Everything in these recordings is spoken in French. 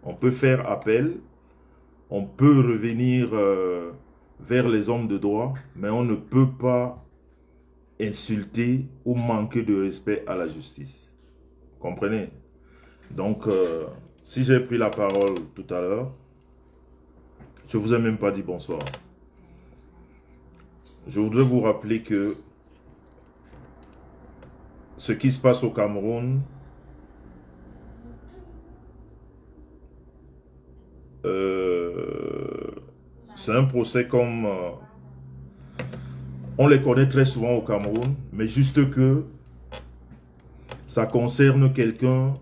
On peut faire appel, on peut revenir vers les hommes de droit, mais on ne peut pas insulter ou manquer de respect à la justice. Comprenez? Donc, si j'ai pris la parole tout à l'heure, je ne vous ai même pas dit bonsoir. Je voudrais vous rappeler que ce qui se passe au Cameroun, c'est un procès comme on les connaît très souvent au Cameroun, mais juste que ça concerne quelqu'un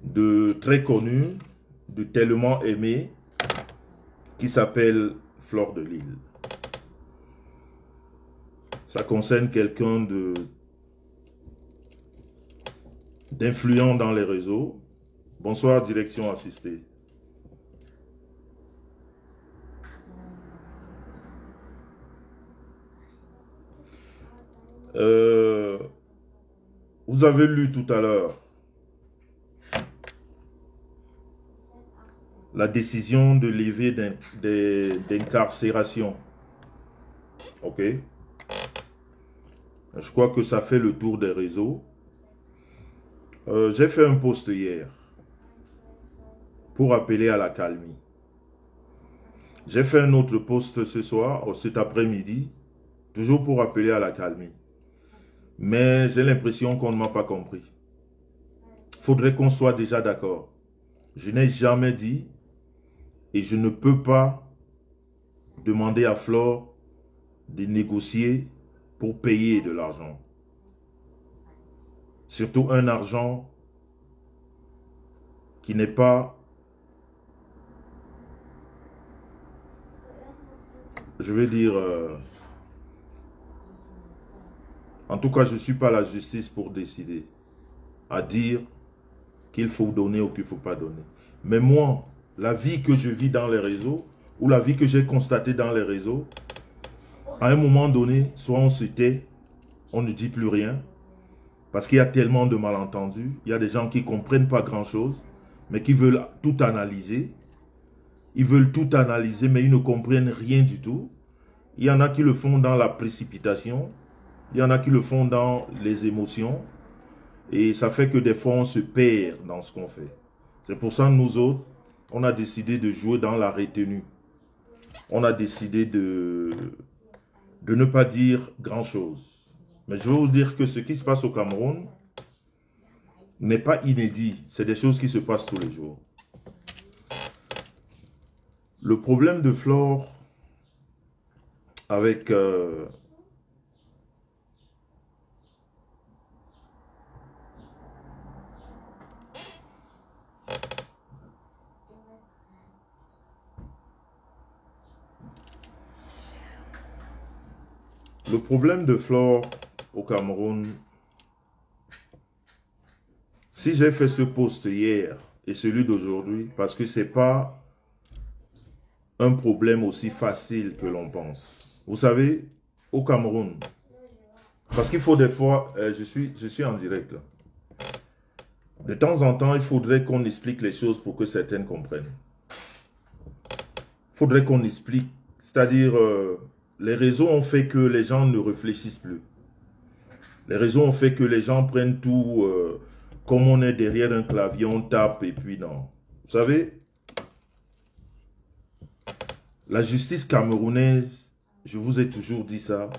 de très connu, de tellement aimé, qui s'appelle Fleur de Lille. Ça concerne quelqu'un d'influent dans les réseaux. Bonsoir, direction assistée. Vous avez lu tout à l'heure la décision de levée d'incarcération. Ok? Je crois que ça fait le tour des réseaux. J'ai fait un post hier pour appeler à la calmie. J'ai fait un autre post ce soir, cet après-midi, toujours pour appeler à la calmie. Mais j'ai l'impression qu'on ne m'a pas compris. Il faudrait qu'on soit déjà d'accord. Je n'ai jamais dit et je ne peux pas demander à Flore de négocier pour payer de l'argent. Surtout un argent qui n'est pas, je vais dire, en tout cas, je ne suis pas la justice pour décider, à dire qu'il faut donner ou qu'il ne faut pas donner. Mais moi, la vie que je vis dans les réseaux, ou la vie que j'ai constatée dans les réseaux, à un moment donné, soit on se tait, on ne dit plus rien, parce qu'il y a tellement de malentendus, il y a des gens qui ne comprennent pas grand-chose, mais qui veulent tout analyser. Ils veulent tout analyser, mais ils ne comprennent rien du tout. Il y en a qui le font dans la précipitation, il y en a qui le font dans les émotions, et ça fait que des fois on se perd dans ce qu'on fait. C'est pour ça que nous autres, on a décidé de jouer dans la retenue. On a décidé de ne pas dire grand-chose. Mais je veux vous dire que ce qui se passe au Cameroun n'est pas inédit. C'est des choses qui se passent tous les jours. Le problème de Flore avec le problème de Flore au Cameroun, si j'ai fait ce post hier et celui d'aujourd'hui, parce que ce n'est pas un problème aussi facile que l'on pense. Vous savez, au Cameroun, parce qu'il faut des fois, je suis en direct là. De temps en temps, il faudrait qu'on explique les choses pour que certaines comprennent. Il faudrait qu'on explique, c'est-à-dire, les réseaux ont fait que les gens ne réfléchissent plus. Les réseaux ont fait que les gens prennent tout, comme on est derrière un clavier, on tape et puis non. Vous savez, la justice camerounaise, je vous ai toujours dit ça,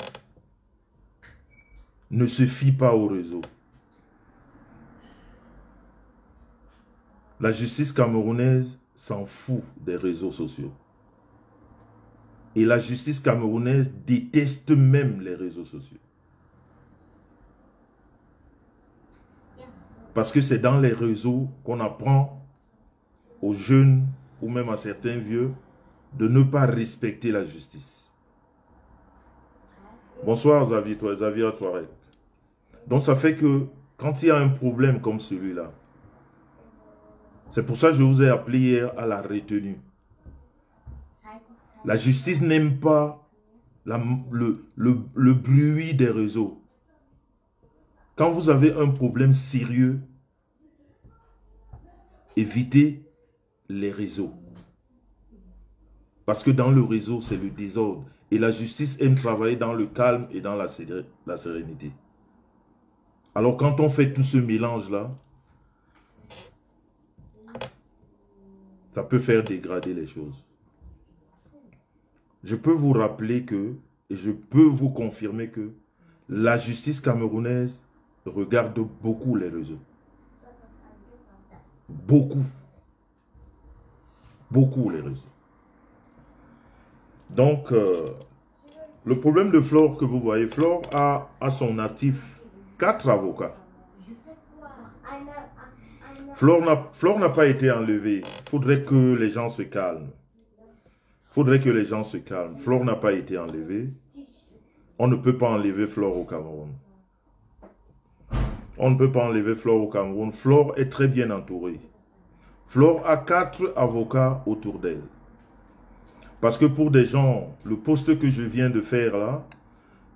ne se fie pas aux réseaux. La justice camerounaise s'en fout des réseaux sociaux. Et la justice camerounaise déteste même les réseaux sociaux. Parce que c'est dans les réseaux qu'on apprend aux jeunes ou même à certains vieux de ne pas respecter la justice. Bonsoir Xavier Touareg. Donc ça fait que quand il y a un problème comme celui-là, c'est pour ça que je vous ai appelé hier à la retenue. La justice n'aime pas le bruit des réseaux. Quand vous avez un problème sérieux, éviter les réseaux. Parce que dans le réseau, c'est le désordre. Et la justice aime travailler dans le calme et dans la sérénité. Alors quand on fait tout ce mélange-là, ça peut faire dégrader les choses. Je peux vous rappeler que, et je peux vous confirmer que, la justice camerounaise regarde beaucoup les réseaux. Beaucoup. Beaucoup les réseaux. Donc, le problème de Flore que vous voyez, Flore a à son actif 4 avocats. Flore n'a pas été enlevée. Il faudrait que les gens se calment. Il faudrait que les gens se calment. Flore n'a pas été enlevée. On ne peut pas enlever Flore au Cameroun. On ne peut pas enlever Flore au Cameroun. Flore est très bien entourée. Flore a 4 avocats autour d'elle. Parce que pour des gens, le poste que je viens de faire là,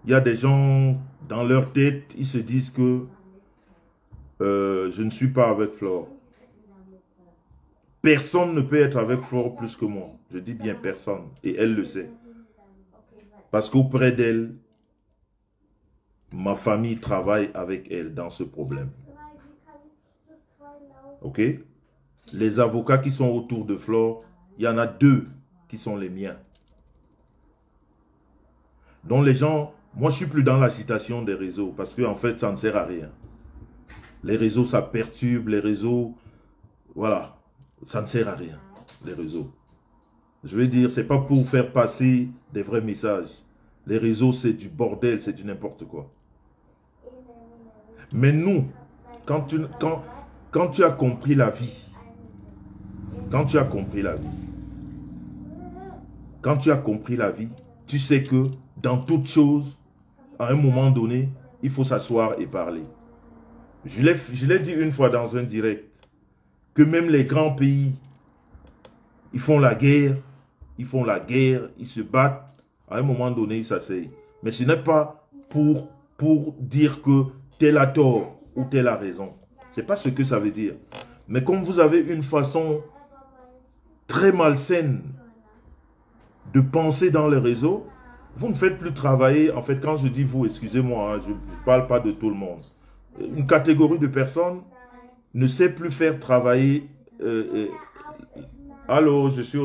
il y a des gens dans leur tête, ils se disent que je ne suis pas avec Flore. Personne ne peut être avec Flore plus que moi. Je dis bien personne. Et elle le sait. Parce qu'auprès d'elle, ma famille travaille avec elle dans ce problème. Ok? Les avocats qui sont autour de Flore, il y en a 2 qui sont les miens. Donc les gens, moi je suis plus dans l'agitation des réseaux parce que en fait ça ne sert à rien. Les réseaux ça perturbe, les réseaux, voilà, ça ne sert à rien, les réseaux. Je veux dire, c'est pas pour faire passer des vrais messages. Les réseaux c'est du bordel, c'est du n'importe quoi. Mais nous, quand tu as compris la vie, quand tu as compris la vie, tu sais que dans toute chose, à un moment donné, il faut s'asseoir et parler. Je l'ai dit une fois dans un direct, que même les grands pays, ils font la guerre, ils se battent, à un moment donné, ils s'asseyent. Mais ce n'est pas pour dire que tel a tort ou tel a raison. Ce n'est pas ce que ça veut dire. Mais comme vous avez une façon très malsaine de penser dans les réseaux, vous ne faites plus travailler, en fait quand je dis vous, excusez-moi, hein, je ne parle pas de tout le monde. Une catégorie de personnes ne sait plus faire travailler. Allô, je suis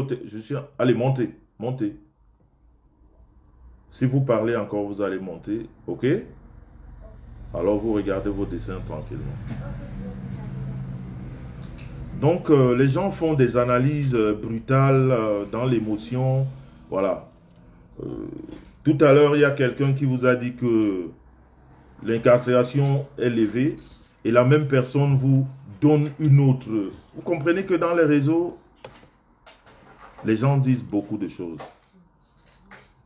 allez, montez. Si vous parlez encore, vous allez monter, ok? Alors vous regardez vos dessins tranquillement. Donc les gens font des analyses brutales dans l'émotion, voilà. Tout à l'heure, il y a quelqu'un qui vous a dit que l'incarcération est levée et la même personne vous donne une autre. Vous comprenez que dans les réseaux, les gens disent beaucoup de choses.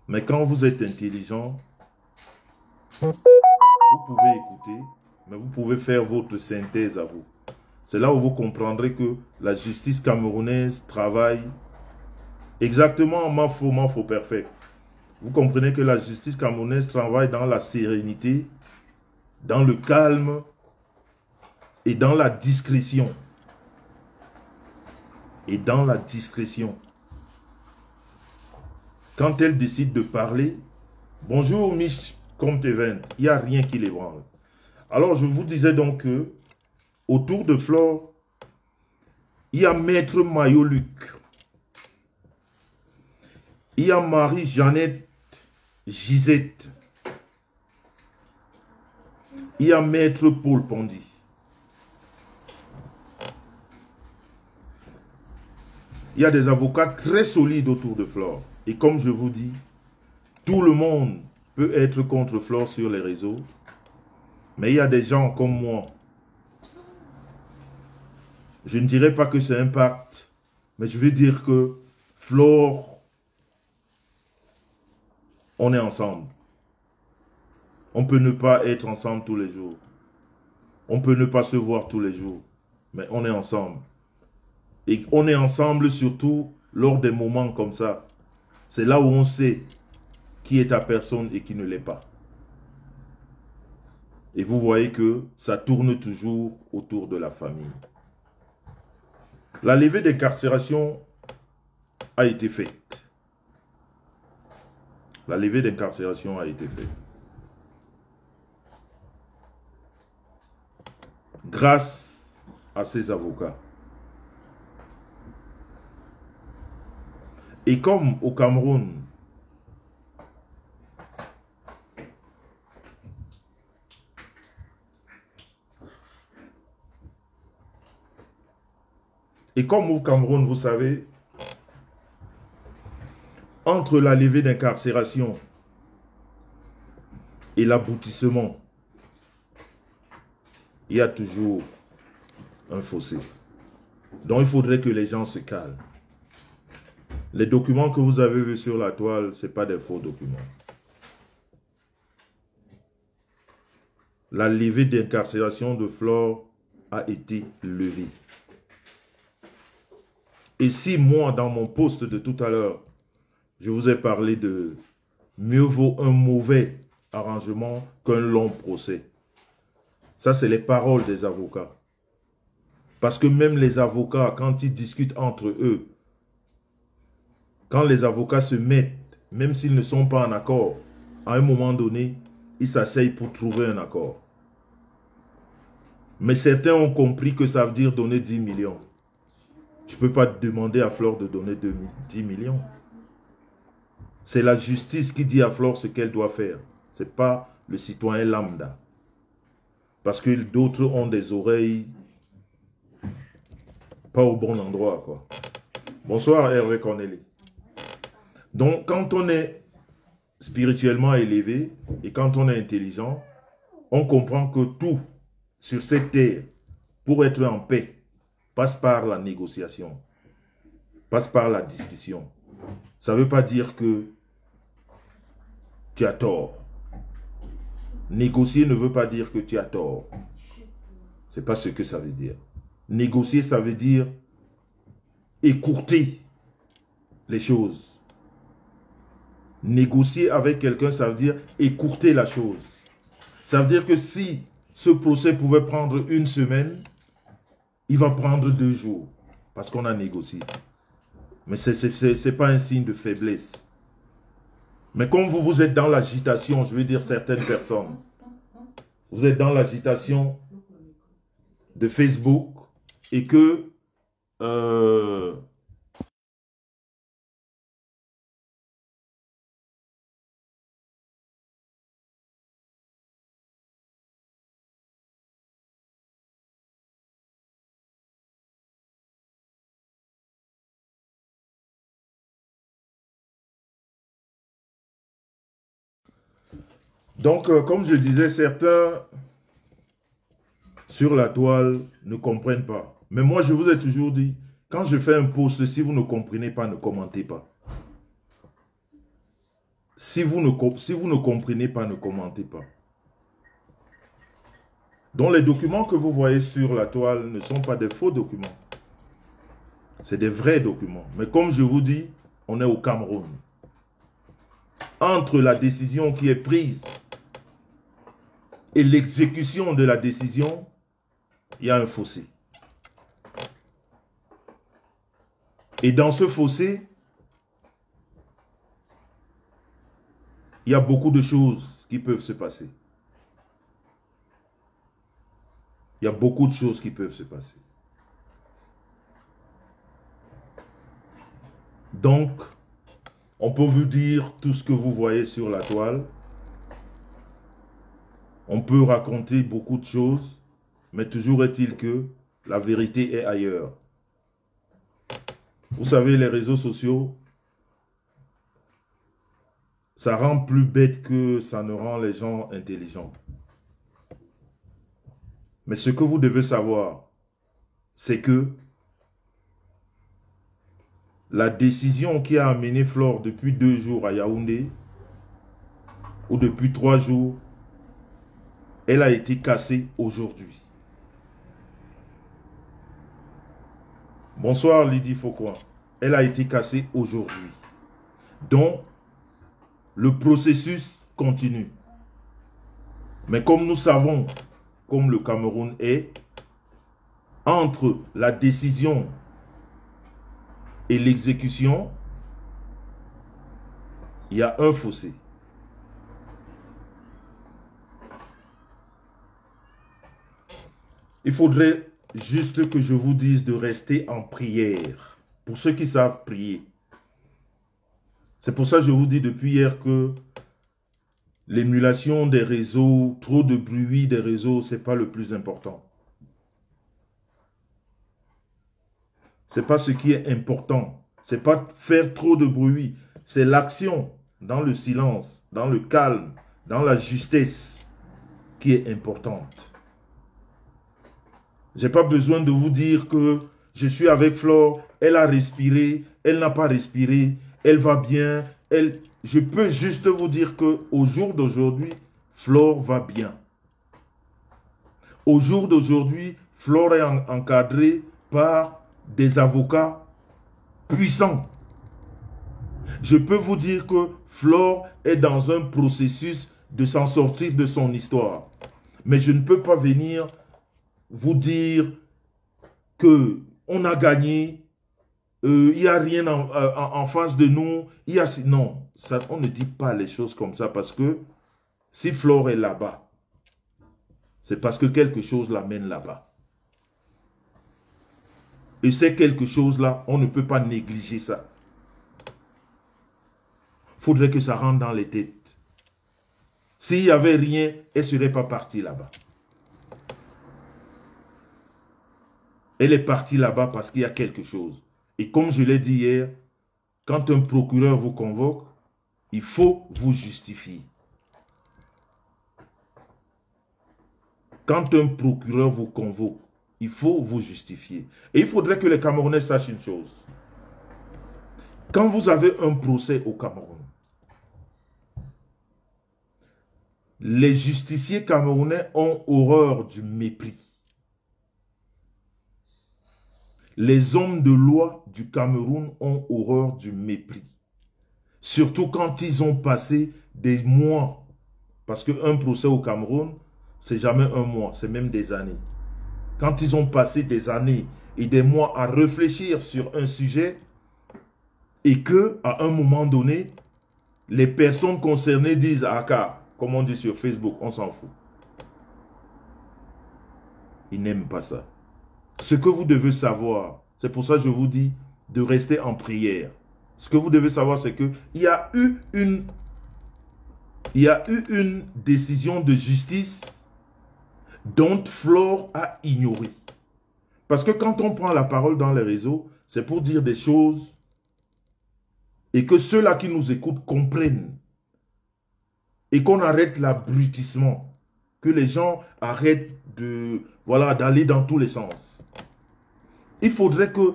Mais quand vous êtes intelligent, vous pouvez écouter, mais vous pouvez faire votre synthèse à vous. C'est là où vous comprendrez que la justice camerounaise travaille exactement en faux perfect. Vous comprenez que la justice camerounaise travaille dans la sérénité, dans le calme et dans la discrétion. Et dans la discrétion. Quand elle décide de parler, bonjour Mich Comte Even, il n'y a rien qui l'ébranle. Alors je vous disais donc que autour de Flore, il y a Maître Mayo-Luc. Il y a Marie-Jeannette Gisette. Il y a Maître Paul Pondy. Il y a des avocats très solides autour de Flore. Et comme je vous dis, tout le monde peut être contre Flore sur les réseaux. Mais il y a des gens comme moi. Je ne dirais pas que c'est un pacte, mais je veux dire que Flore, on est ensemble. On peut ne pas être ensemble tous les jours. On peut ne pas se voir tous les jours. Mais on est ensemble. Et on est ensemble surtout lors des moments comme ça. C'est là où on sait qui est ta personne et qui ne l'est pas. Et vous voyez que ça tourne toujours autour de la famille. La levée d'incarcération a été faite. La levée d'incarcération a été faite. Grâce à ces avocats. Et comme au Cameroun, vous savez, entre la levée d'incarcération et l'aboutissement, il y a toujours un fossé. Donc il faudrait que les gens se calment. Les documents que vous avez vus sur la toile, ce n'est pas des faux documents. La levée d'incarcération de Flore a été levée. Et si moi, dans mon post de tout à l'heure, je vous ai parlé de mieux vaut un mauvais arrangement qu'un long procès. Ça, c'est les paroles des avocats. Parce que même les avocats, quand ils discutent entre eux, quand les avocats se mettent, même s'ils ne sont pas en accord, à un moment donné, ils s'asseyent pour trouver un accord. Mais certains ont compris que ça veut dire donner 10 millions. Je ne peux pas demander à Flore de donner 10 millions. C'est la justice qui dit à Flore ce qu'elle doit faire. Ce n'est pas le citoyen lambda. Parce que d'autres ont des oreilles pas au bon endroit, quoi. Bonsoir Hervé Cornélie. Donc quand on est spirituellement élevé et quand on est intelligent, on comprend que tout sur cette terre, pour être en paix, passe par la négociation, passe par la discussion. Ça ne veut pas dire que tu as tort. Négocier ne veut pas dire que tu as tort. Ce n'est pas ce que ça veut dire. Négocier, ça veut dire écourter les choses. Négocier avec quelqu'un, ça veut dire écourter la chose. Ça veut dire que si ce procès pouvait prendre une semaine, il va prendre 2 jours. Parce qu'on a négocié. Mais ce n'est pas un signe de faiblesse. Mais comme vous êtes dans l'agitation, je veux dire certaines personnes, vous êtes dans l'agitation de Facebook et que donc, comme je disais, certains sur la toile ne comprennent pas. Mais moi, je vous ai toujours dit, quand je fais un post, si vous ne comprenez pas, ne commentez pas. Si vous ne comprenez pas, ne commentez pas. Donc, les documents que vous voyez sur la toile ne sont pas des faux documents. C'est des vrais documents. Mais comme je vous dis, on est au Cameroun. Entre la décision qui est prise et l'exécution de la décision, il y a un fossé. Et dans ce fossé, il y a beaucoup de choses qui peuvent se passer. Il y a beaucoup de choses qui peuvent se passer. Donc, on peut vous dire tout ce que vous voyez sur la toile. On peut raconter beaucoup de choses, mais toujours est-il que la vérité est ailleurs. Vous savez, les réseaux sociaux, ça rend plus bête que ça ne rend les gens intelligents. Mais ce que vous devez savoir, c'est que la décision qui a amené Flore depuis 2 jours à Yaoundé, ou depuis 3 jours, elle a été cassée aujourd'hui. Bonsoir Lydie Faucoin. Elle a été cassée aujourd'hui. Donc, le processus continue. Mais comme nous savons, comme le Cameroun est, entre la décision et l'exécution, il y a un fossé. Il faudrait juste que je vous dise de rester en prière. Pour ceux qui savent prier. C'est pour ça que je vous dis depuis hier que l'émulation des réseaux, trop de bruit des réseaux, ce n'est pas le plus important. Ce n'est pas ce qui est important. Ce n'est pas faire trop de bruit. C'est l'action dans le silence, dans le calme, dans la justesse qui est importante. Je n'ai pas besoin de vous dire que je suis avec Flore, elle a respiré, elle n'a pas respiré, elle va bien. Je peux juste vous dire qu'au jour d'aujourd'hui, Flore va bien. Au jour d'aujourd'hui, Flore est encadrée par des avocats puissants. Je peux vous dire que Flore est dans un processus de s'en sortir de son histoire. Mais je ne peux pas venir vous dire que on a gagné, il n'y a rien en face de nous. Non, ça, on ne dit pas les choses comme ça parce que si Flore est là-bas, c'est parce que quelque chose l'amène là-bas. Et c'est quelque chose-là, on ne peut pas négliger ça. Il faudrait que ça rentre dans les têtes. S'il n'y avait rien, elle ne serait pas partie là-bas. Elle est partie là-bas parce qu'il y a quelque chose. Et comme je l'ai dit hier, quand un procureur vous convoque, il faut vous justifier. Quand un procureur vous convoque, il faut vous justifier. Et il faudrait que les Camerounais sachent une chose. Quand vous avez un procès au Cameroun, les justiciers camerounais ont horreur du mépris. Les hommes de loi du Cameroun ont horreur du mépris. Surtout quand ils ont passé des mois. Parce qu'un procès au Cameroun, c'est jamais un mois, c'est même des années. Quand ils ont passé des années et des mois à réfléchir sur un sujet et que, à un moment donné, les personnes concernées disent « Aka », comme on dit sur Facebook, on s'en fout. Ils n'aiment pas ça. Ce que vous devez savoir, c'est pour ça que je vous dis de rester en prière. Ce que vous devez savoir, c'est qu'il y a eu une décision de justice dont Flore a ignoré. Parce que quand on prend la parole dans les réseaux, c'est pour dire des choses et que ceux-là qui nous écoutent comprennent. Et qu'on arrête l'abrutissement. Que les gens arrêtent d'aller dans tous les sens. Il faudrait que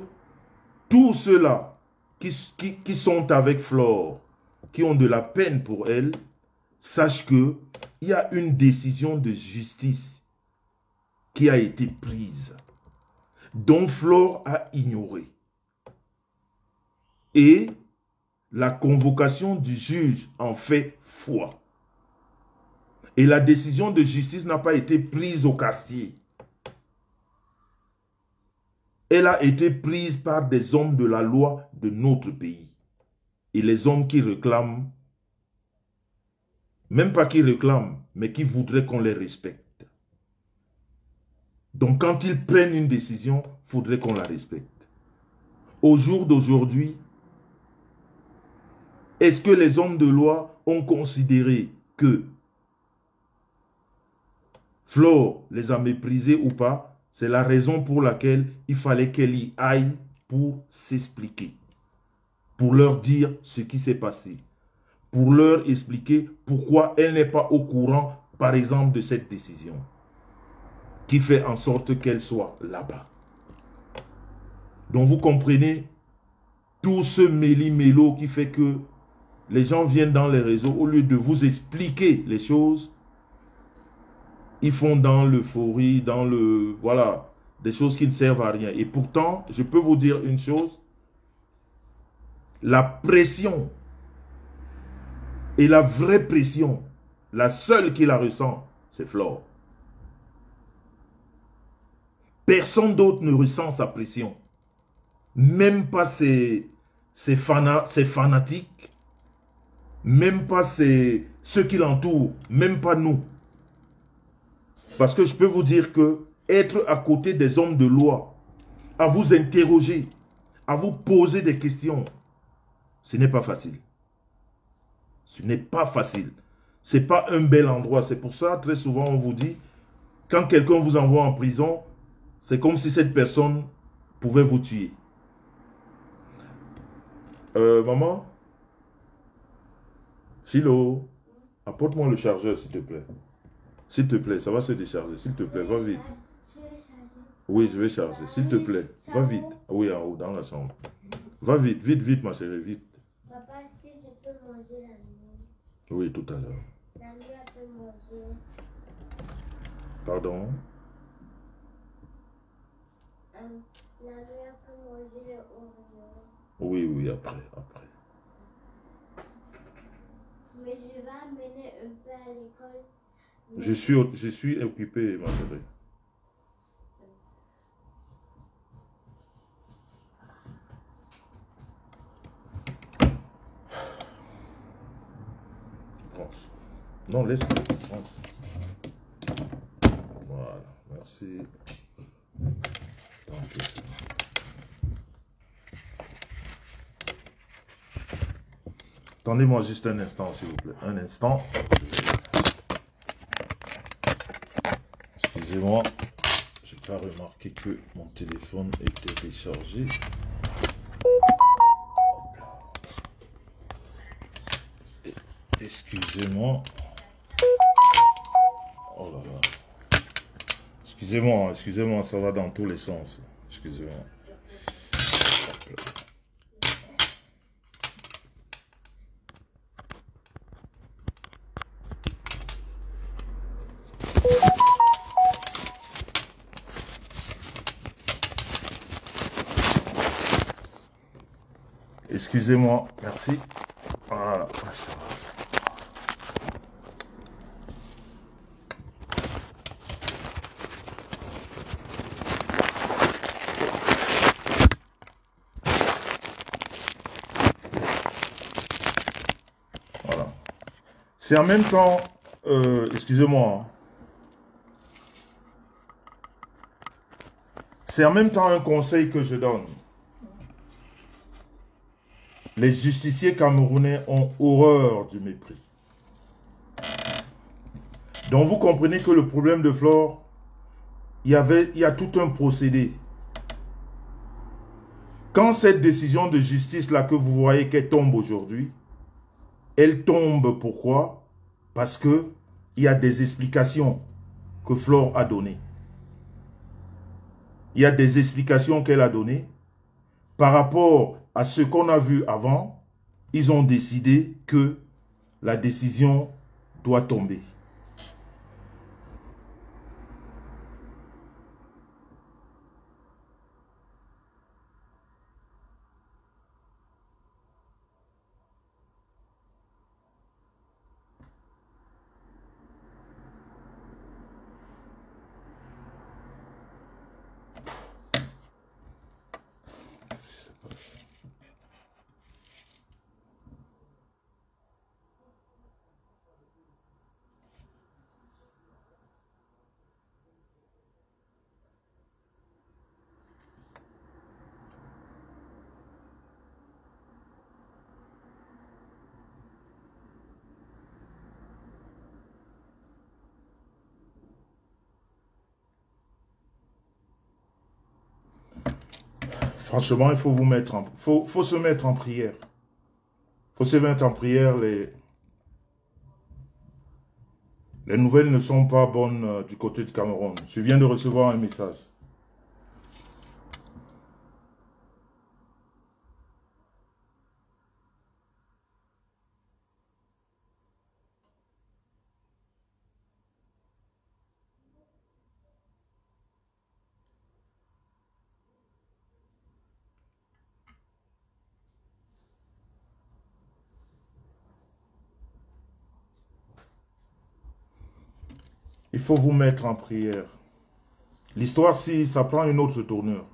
tous ceux-là qui sont avec Flore, qui ont de la peine pour elle, sachent qu'il y a une décision de justice qui a été prise, dont Flore a ignoré. Et la convocation du juge en fait foi. Et la décision de justice n'a pas été prise au quartier. Elle a été prise par des hommes de la loi de notre pays. Et les hommes qui réclament, même pas qui réclament, mais qui voudraient qu'on les respecte. Donc quand ils prennent une décision, il faudrait qu'on la respecte. Au jour d'aujourd'hui, est-ce que les hommes de loi ont considéré que Flore les a méprisés ou pas? C'est la raison pour laquelle il fallait qu'elle y aille pour s'expliquer. Pour leur dire ce qui s'est passé. Pour leur expliquer pourquoi elle n'est pas au courant, par exemple, de cette décision. Qui fait en sorte qu'elle soit là-bas. Donc vous comprenez tout ce méli-mélo qui fait que les gens viennent dans les réseaux, au lieu de vous expliquer les choses, ils font dans l'euphorie, voilà, des choses qui ne servent à rien. Et pourtant, je peux vous dire une chose, la pression et la vraie pression, la seule qui la ressent, c'est Flore. Personne d'autre ne ressent sa pression. même pas ses fanatiques, même pas ceux qui l'entourent, même pas nous. Parce que je peux vous dire que être à côté des hommes de loi, à vous interroger, à vous poser des questions, ce n'est pas facile. Ce n'est pas facile. Ce n'est pas un bel endroit. C'est pour ça, très souvent, on vous dit, quand quelqu'un vous envoie en prison, c'est comme si cette personne pouvait vous tuer. Maman, Chilo, apporte-moi le chargeur, s'il te plaît. S'il te plaît, ça va se décharger. S'il te plaît, va vite. Oui, je vais charger. S'il te plaît, va vite. Oui, en haut, dans la chambre. Va vite, vite, vite, ma chérie, vite. Papa, est-ce que je peux manger la nuit? Oui, tout à l'heure. La nuit, elle peut manger. Pardon? La nuit, elle peut manger les Oreos. Oui, oui, après. Mais je vais amener un peu à l'école. Je suis occupé, ma chérie. Non, laisse-moi. Voilà, merci. Attendez-moi juste un instant, s'il vous plaît. Un instant. Excusez-moi. Je n'ai pas remarqué que mon téléphone était déchargé. Excusez-moi. Oh là là. Excusez-moi, ça va dans tous les sens. Excusez-moi. Excusez-moi, merci. Voilà, ça va. Voilà. C'est en même temps, excusez-moi, c'est en même temps un conseil que je donne. Les justiciers camerounais ont horreur du mépris. Donc vous comprenez que le problème de Flore, il y a tout un procédé. Quand cette décision de justice-là que vous voyez qu'elle tombe aujourd'hui, elle tombe pourquoi? Parce que il y a des explications que Flore a données. Il y a des explications qu'elle a données. Par rapport à ce qu'on a vu avant, ils ont décidé que la décision doit tomber. Franchement, il faut vous mettre en, faut se mettre en prière. Il faut se mettre en prière. Les nouvelles ne sont pas bonnes du côté du Cameroun. Je viens de recevoir un message. Il faut vous mettre en prière. L'histoire, si ça prend une autre tournure.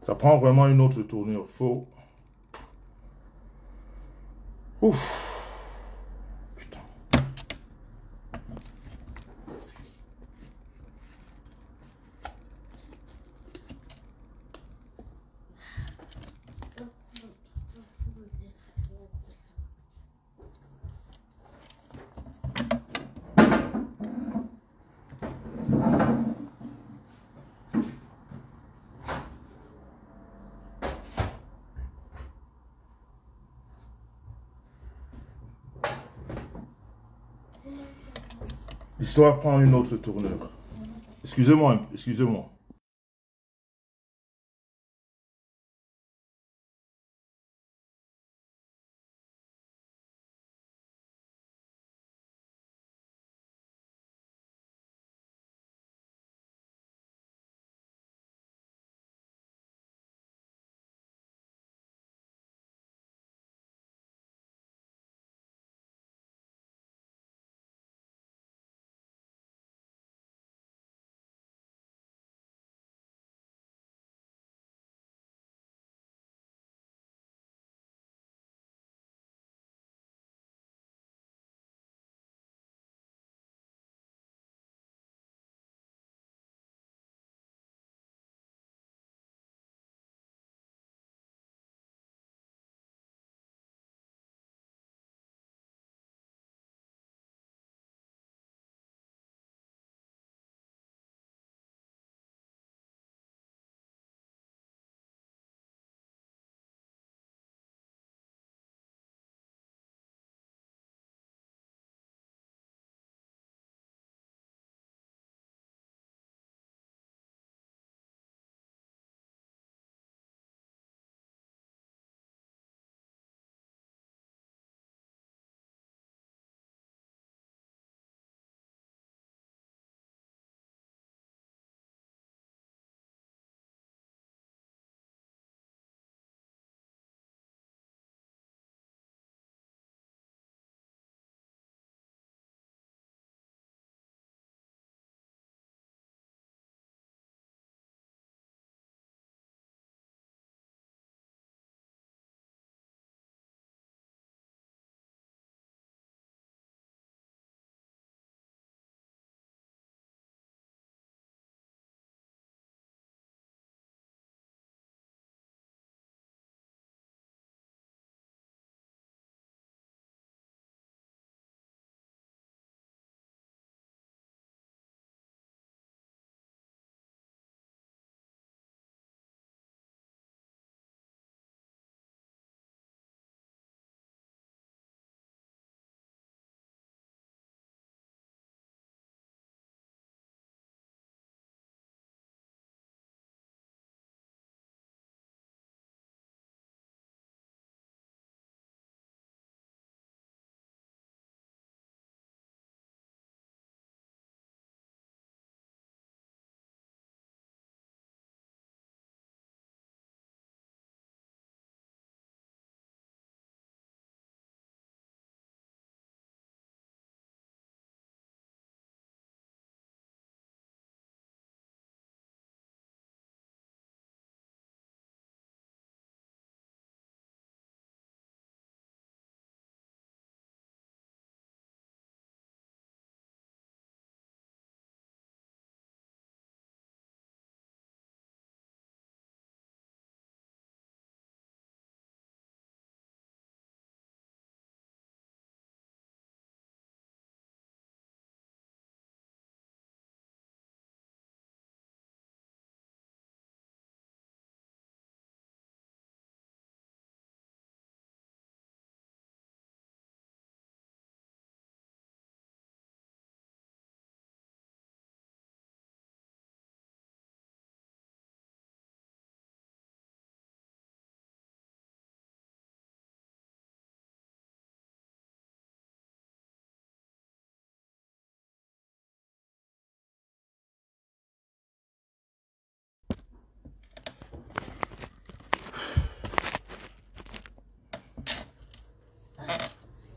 Ça prend vraiment une autre tournure. Faut... Ouf. Putain. L'histoire prend une autre tournure. Excusez-moi, excusez-moi.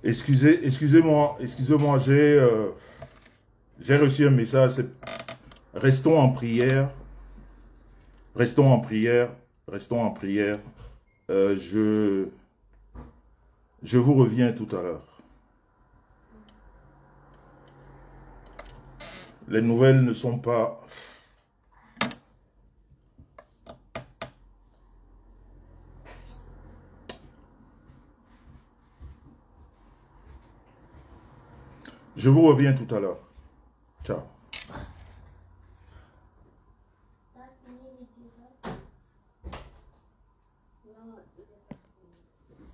Excusez-moi, j'ai reçu un message. Restons en prière. Restons en prière. Restons en prière. Je vous reviens tout à l'heure. Les nouvelles ne sont pas... Je vous reviens tout à l'heure. Ciao. T'as fini l'épisode? Non, il est pas fini.